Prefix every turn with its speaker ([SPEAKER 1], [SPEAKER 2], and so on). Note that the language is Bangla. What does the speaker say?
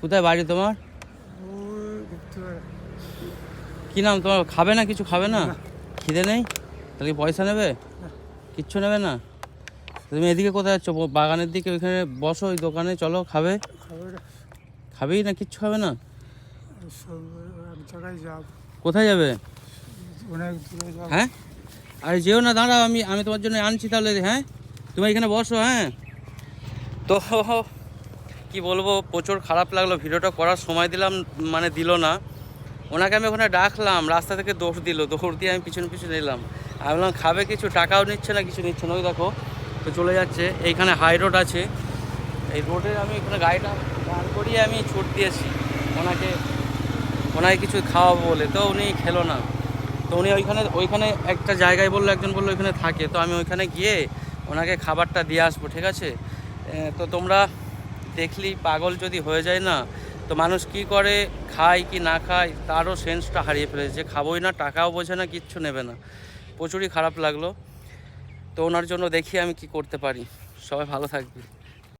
[SPEAKER 1] কোথায় বাড়ি তোমার? কি নাম তোমার? খাবে না? কিছু খাবে না? খিদে নেই? তাহলে কি পয়সা নেবে? কিচ্ছু নেবে না? তুমি এদিকে কোথায় যাচ্ছ? বাগানের দিকে ওইখানে বসো, ওই দোকানে চলো, খাবে। খাবেই না? কিচ্ছু খাবে না? কোথায় যাবে? হ্যাঁ, আরে যেও না, দাঁড়াও, আমি তোমার জন্য আনছি তাহলে। হ্যাঁ, তুমি এখানে বসো। হ্যাঁ, তো কি বলবো, প্রচুর খারাপ লাগলো। ভিডিওটা করার সময় দিলাম, মানে দিল না। ওনাকে আমি ওখানে ডাকলাম, রাস্তা থেকে দৌড় দিল, দৌড় দিয়ে আমি পিছনে পিছনে এলাম। আমি বললাম খাবে কিছু, টাকাও নিচ্ছে না, কিছু নিচ্ছে না। ওই দেখো তো চলে যাচ্ছে। এইখানে হাই রোড আছে, এই রোডে আমি এখানে গাড়িটা দাঁড় করিয়ে আমি ছুট দিয়েছি ওনাকে কিছু খাওয়াবো বলে। তো উনি খেলো না। তো উনি ওইখানে একটা জায়গায় বললো, একজন বললো ওইখানে থাকে। তো আমি ওইখানে গিয়ে ওনাকে খাবারটা দিয়ে আসবো, ঠিক আছে? তো তোমরা দেখলি, পাগল যদি হয়ে যায় না, তো মানুষ কি করে, খায় কি না খায় তারও সেন্সটা হারিয়ে ফেলেছে। যে খাবোই না, টাকাও বোঝে না, কিচ্ছু নেবে না। প্রচুরই খারাপ লাগলো। তো ওনার জন্য দেখি আমি কি করতে পারি। সবাই ভালো থাকবে।